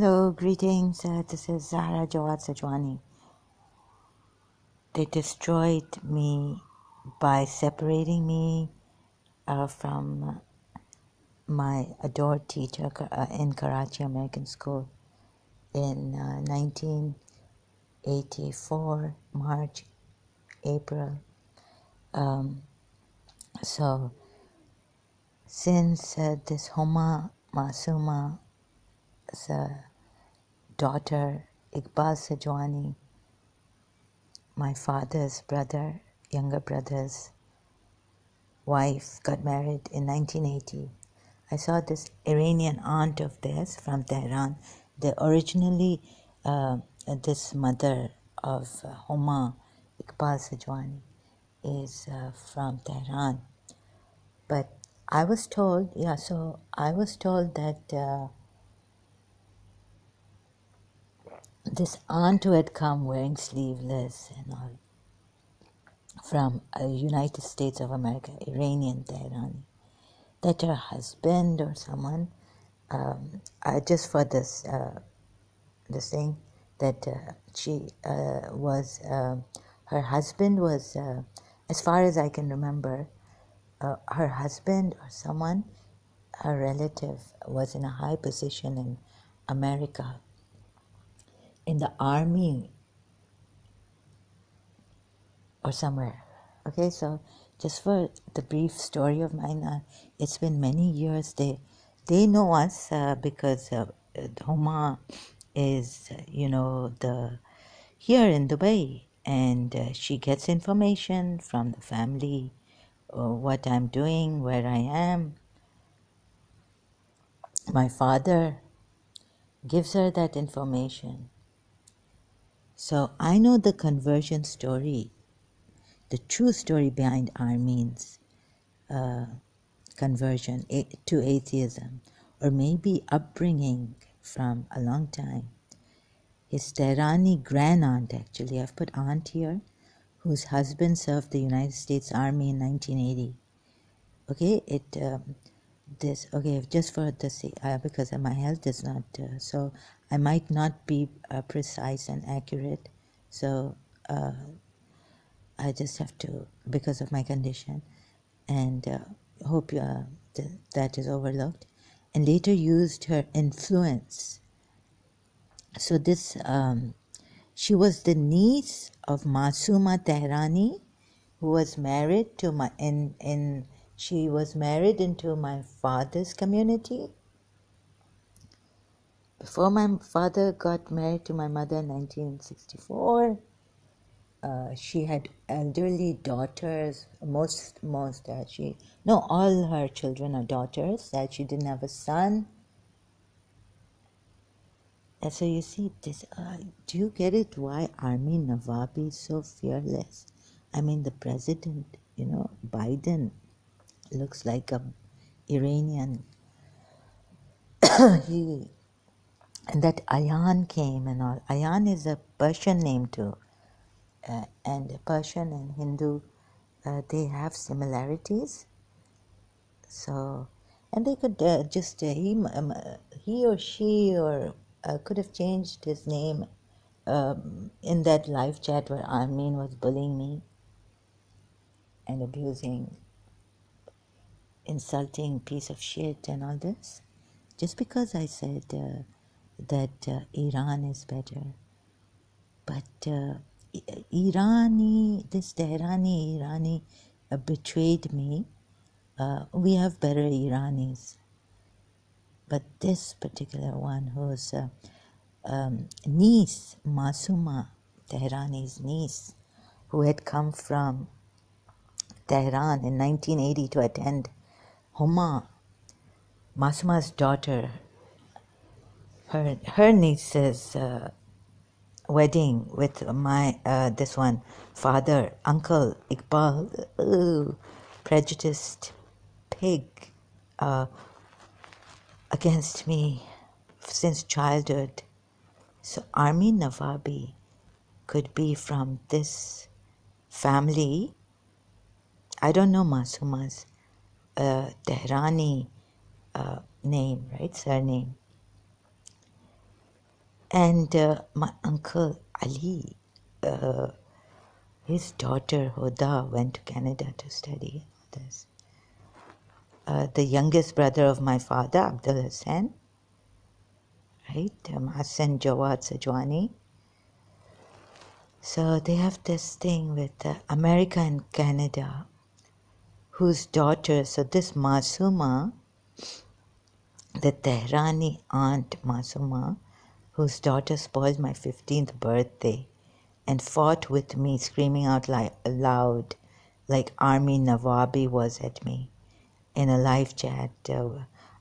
Hello, greetings. This is Zahra Jawad Sajwani. They destroyed me by separating me from my adored teacher in Karachi American School in 1984, March, April. Um, so since this Homa Masuma's daughter, Iqbal Sajwani, my father's brother, younger brother's wife, got married in 1980. I saw this Iranian aunt of theirs from Tehran. Originally, this mother of Homa, Iqbal Sajwani, is from Tehran. But I was told, I was told that this aunt who had come wearing sleeveless and all from United States of America, Iranian Tehrani, that her husband or someone, just for this thing, that she was, her husband was, as far as I can remember, her husband or someone, her relative, was in a high position in America, in the army or somewhere. Okay, so just for the brief story of mine, it's been many years. They know us because Homa is, the here in Dubai, and she gets information from the family, what I'm doing, where I am. My father gives her that information. So I know the conversion story, the true story behind Armin's conversion to atheism, or maybe upbringing from a long time. His Tehrani grand-aunt, actually, I've put aunt here, whose husband served the United States Army in 1980. Okay, just for the sake, because my health is not, so I might not be precise and accurate, so I just have to, because of my condition, and hope that is overlooked, and later used her influence. So this, she was the niece of Masuma Tehrani, who was married to she was married into my father's community. Before my father got married to my mother in 1964, she had elderly daughters. All her children are daughters. That she didn't have a son. And so you see this. Do you get it? Why Armin Navabi is so fearless? I mean, the president, Biden, looks like a Iranian. And that Ayan came and all. Ayan is a Persian name too, and Persian and Hindu, they have similarities. So, and they could he or she or could have changed his name in that live chat where Armin was bullying me and abusing, insulting piece of shit and all this, just because I said that Iran is better. But this Tehrani Irani betrayed me. We have better Iranis. But this particular one, whose niece, Masuma, Tehrani's niece, who had come from Tehran in 1980 to attend Homa, Masuma's daughter, her niece's wedding with my this one father, Uncle Iqbal, prejudiced pig, against me since childhood. So Armin Navabi could be from this family. I don't know Masuma's Tehrani name, right, surname. And my uncle Ali, uh, his daughter Hoda went to Canada to study this. The youngest brother of my father, Abdul Hussain, right? Hassan Jawad Sajwani. So they have this thing with America and Canada, whose daughter, so this Masuma, the Tehrani aunt Masuma, whose daughter spoiled my 15th birthday and fought with me, screaming out loud like Armin Navabi was at me in a live chat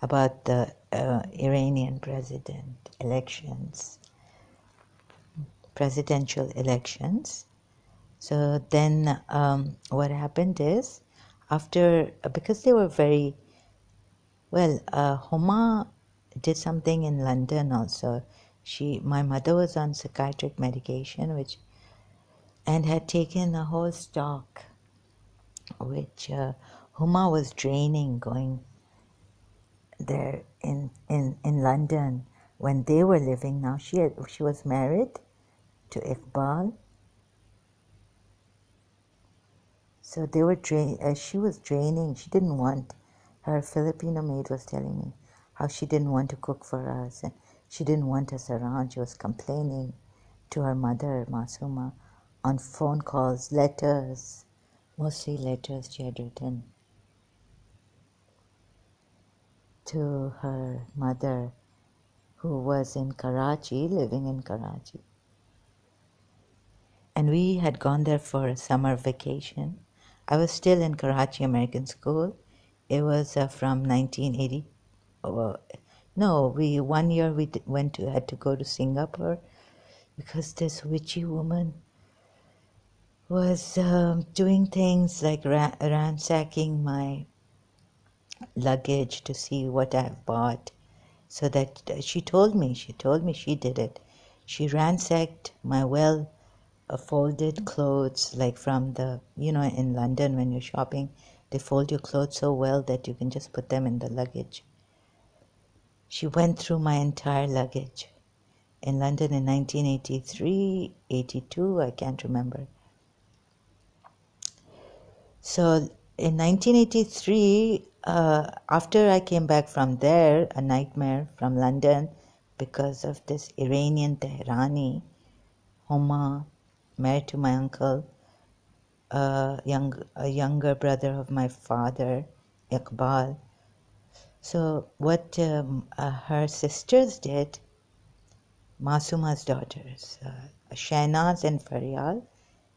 about the Iranian presidential elections. So then what happened is, because they were very, well, Homa did something in London also. My mother was on psychiatric medication, and had taken a whole stock, which Huma was draining going there in London when they were living. Now she was married to Iqbal, so they were she was draining. She didn't want, her Filipino maid was telling me how she didn't want to cook for us and she didn't want us around. She was complaining to her mother Masuma on phone calls, letters, mostly letters she had written to her mother, who was in Karachi, living in Karachi. And we had gone there for a summer vacation. I was still in Karachi American School. It was from 1980. No, 1 year we had to go to Singapore because this witchy woman was doing things like ransacking my luggage to see what I've bought. So that she told me she did it. She ransacked my folded clothes, like from in London when you're shopping, they fold your clothes so well that you can just put them in the luggage. She went through my entire luggage in London in 1983, 82, I can't remember. So in 1983, after I came back from there, a nightmare from London, because of this Iranian Tehrani, Homa, married to my uncle, a younger brother of my father, Iqbal. So what her sisters did, Masuma's daughters, Shahnaz and Faryal,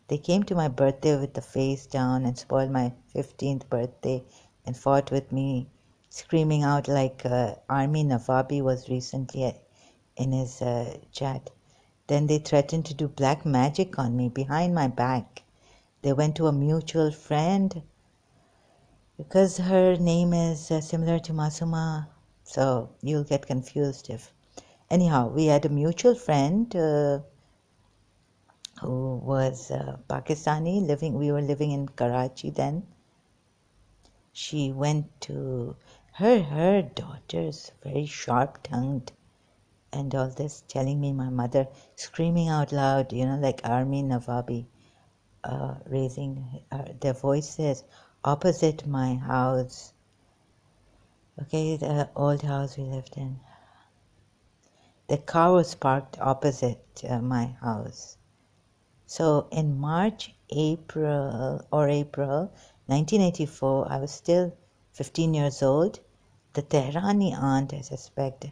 they came to my birthday with the face down and spoiled my 15th birthday and fought with me, screaming out like Armin Navabi was recently in his chat. Then they threatened to do black magic on me behind my back. They went to a mutual friend because her name is similar to Masuma, so you'll get confused if... Anyhow, we had a mutual friend who was Pakistani, we were living in Karachi then. She went to her daughters, very sharp-tongued and all this, telling me my mother, screaming out loud, like Armin Navabi, raising their voices opposite my house. Okay, the old house we lived in. The car was parked opposite my house. So in April 1984, I was still 15 years old. The Tehrani aunt, I suspect,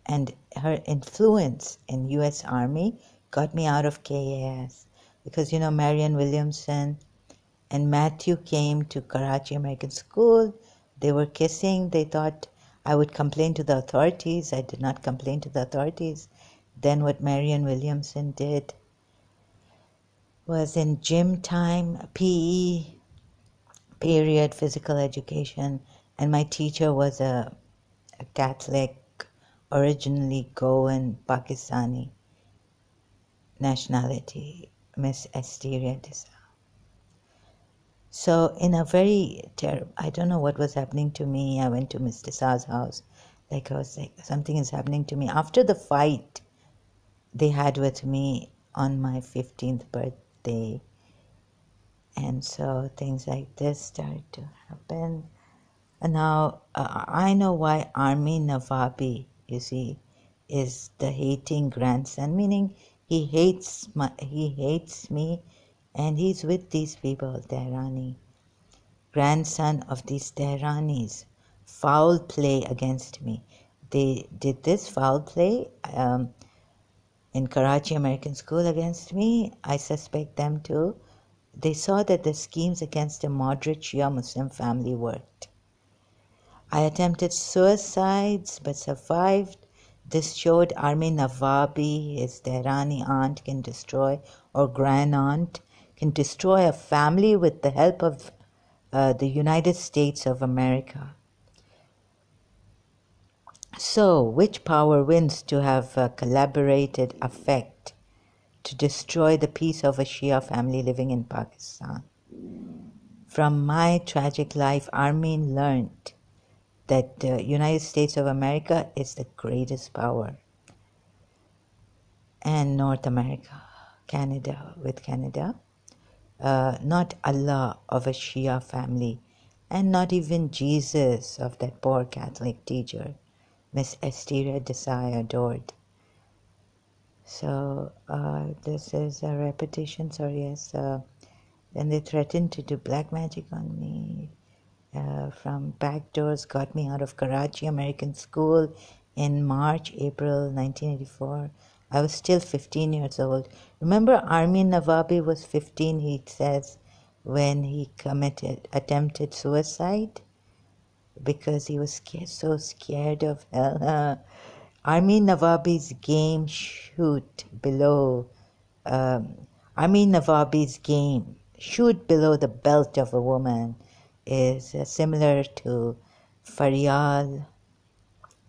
and her influence in U.S. Army got me out of KAS. Because, Marion Williamson and Matthew came to Karachi American School. They were kissing. They thought I would complain to the authorities. I did not complain to the authorities. Then what Marion Williamson did was in gym time, PE period, physical education, and my teacher was a Catholic, originally Goan Pakistani nationality, Miss Asteria Disa. So in a very I don't know what was happening to me. I went to Miss Desa's house. I was like, something is happening to me. After the fight, they had with me on my 15th birthday. And so things like this started to happen. And now I know why Armin Navabi, you see, is the hating grandson, meaning he hates me, and he's with these people, Tehrani, grandson of these Tehranis. Foul play against me. They did this foul play in Karachi American School against me. I suspect them too. They saw that the schemes against a moderate Shia Muslim family worked. I attempted suicides but survived. This showed Armin Navabi, his Tehrani aunt, can destroy, or grand aunt, can destroy a family with the help of the United States of America. So, which power wins to have a collaborated effect to destroy the peace of a Shia family living in Pakistan? From my tragic life, Armin learned that the United States of America is the greatest power, and North America, Canada, not Allah of a Shia family, and not even Jesus of that poor Catholic teacher Miss Estira Desai adored. So this is a repetition, sorry, yes. Then they threatened to do black magic on me. From back doors, got me out of Karachi American School in April 1984. I was still 15 years old. Remember, Armin Navabi was 15, he says, when he attempted suicide because he was so scared of hell. Armin Navabi's game shoot below. Armin Navabi's game shoot below the belt of a woman is similar to Faryal.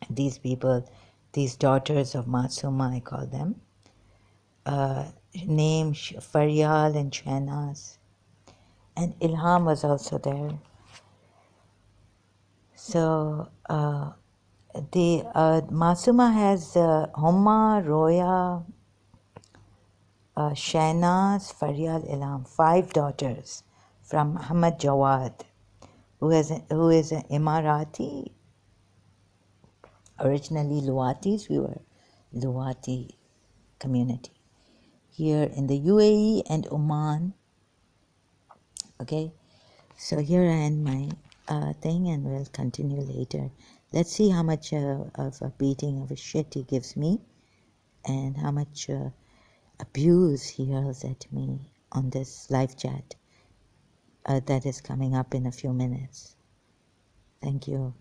These people, these daughters of Masuma, I call them. Name Faryal and Shahnaz. And Ilham was also there. So the Masuma has Humma, Roya, Shahnaz, Faryal, Ilham, 5 daughters from Muhammad Jawad, who is an Emirati. Originally Luwatis, we were Luwati community here in the UAE and Oman. Okay, so here I end my thing, and we'll continue later. Let's see how much of a beating of a shit he gives me, and how much abuse he hurls at me on this live chat that is coming up in a few minutes. Thank you.